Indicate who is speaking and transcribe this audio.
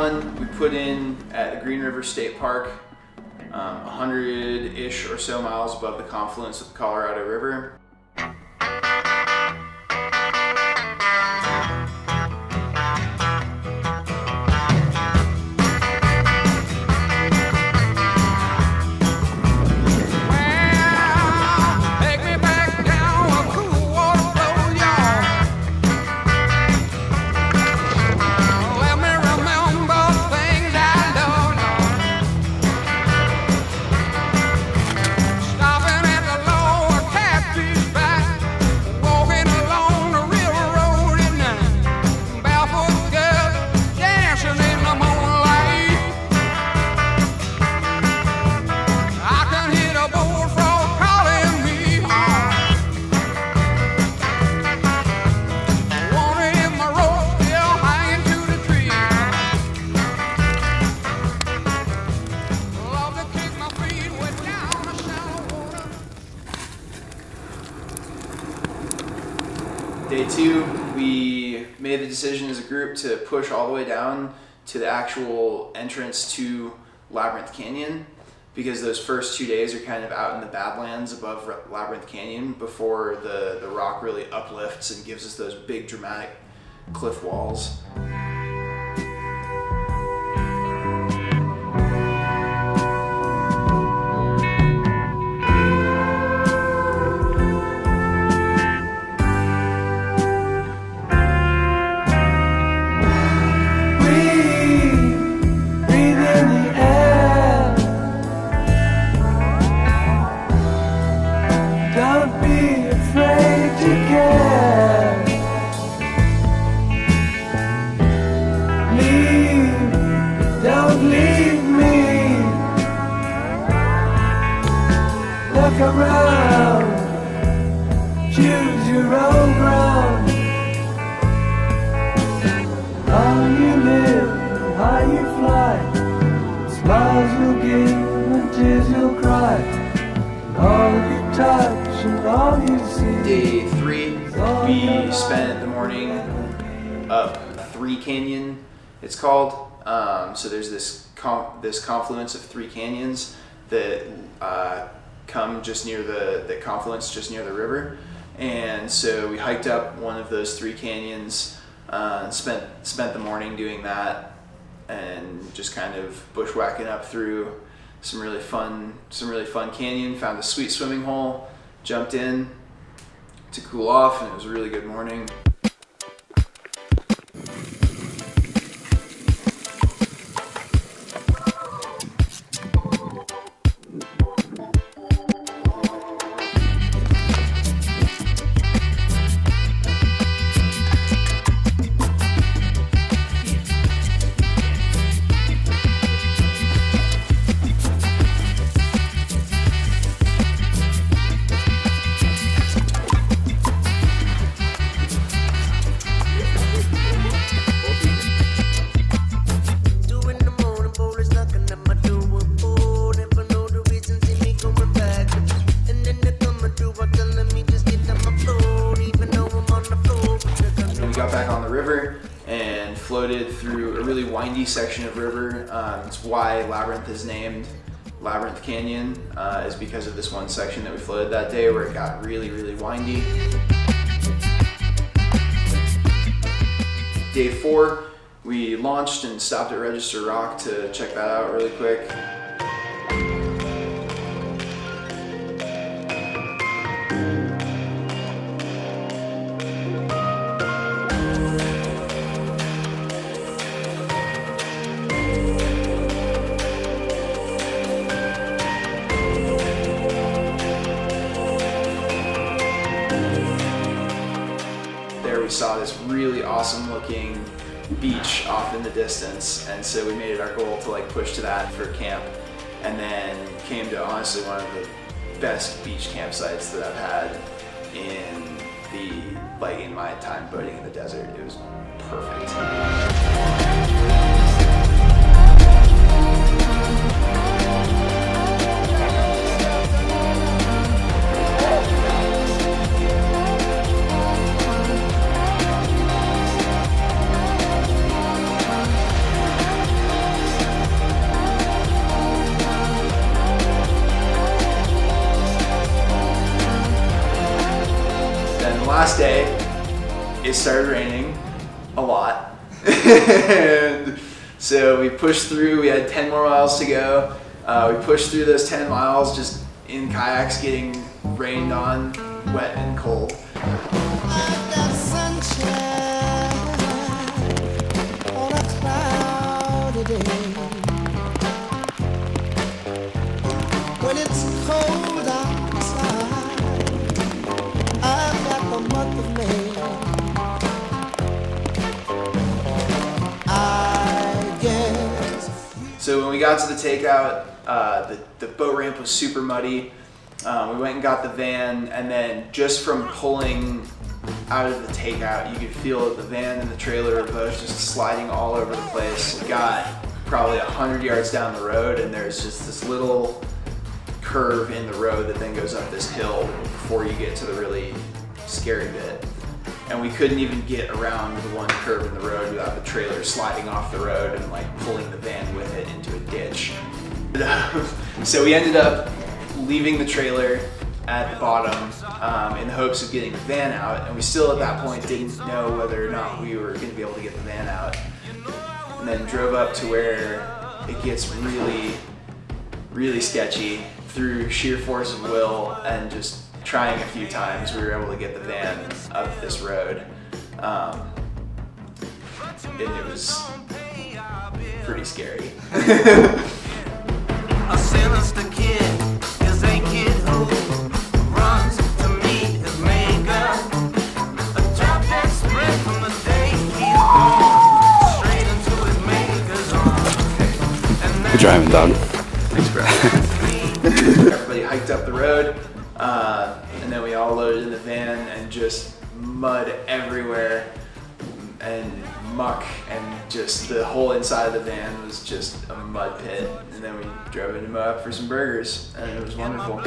Speaker 1: one we put in at the Green River State Park, 100-ish or so miles above the confluence of the Colorado River. Day two, we made the decision as a group to push all the way down to the actual entrance to Labyrinth Canyon, because those first 2 days are kind of out in the Badlands above Labyrinth Canyon before the rock really uplifts and gives us those big dramatic cliff walls.
Speaker 2: Look around, choose your own ground. How you live, how you fly, smiles you'll give and tears you'll cry. All you touch and all you see.
Speaker 1: Day three, we spent the morning up Three Canyon, it's called. So there's this confluence of three canyons that come just near the confluence, just near the river. And so we hiked up one of those three canyons, and spent the morning doing that, and just kind of bushwhacking up through some really fun canyon. Found a sweet swimming hole, jumped in to cool off, and it was a really good morning. Got back on the river and floated through a really windy section of river. It's why Labyrinth is named Labyrinth Canyon, is because of this one section that we floated that day where it got really, really windy. Day four, we launched and stopped at Register Rock to check that out really quick. We saw this really awesome looking beach off in the distance, and so we made it our goal to push to that for camp, and then came to honestly one of the best beach campsites that I've had in my time boating in the desert. It was perfect. last day, it started raining a lot. And so we pushed through, we had 10 more miles to go. We pushed through those 10 miles just in kayaks getting rained on, wet and cold.
Speaker 3: When it's cold outside, I've got the month of May. I guess.
Speaker 1: So when we got to the takeout, the boat ramp was super muddy. We went and got the van, and then just from pulling out of the takeout, you could feel that the van and the trailer were both just sliding all over the place. We got probably 100 yards down the road, and there's just this little curve in the road that then goes up this hill before you get to the really scary bit. And we couldn't even get around the one curve in the road without the trailer sliding off the road and like pulling the van with it into a ditch. So we ended up leaving the trailer at the bottom in the hopes of getting the van out, and we still at that point didn't know whether or not we were going to be able to get the van out. And then drove up to where it gets really, really sketchy. Through sheer force of will and just trying a few times, we were able to get the van up this road. And it was pretty scary.
Speaker 3: A sinister kid is a kid who runs to meet his maker. A drop that spread from the day he's born straight into his maker's arms.
Speaker 4: Good driving, dog.
Speaker 1: Thanks, bro. Everybody hiked up the road, and then we all loaded in the van, and just mud everywhere and muck, and just the whole inside of the van was just a mud pit. And then we drove into Moab for some burgers, and it was wonderful.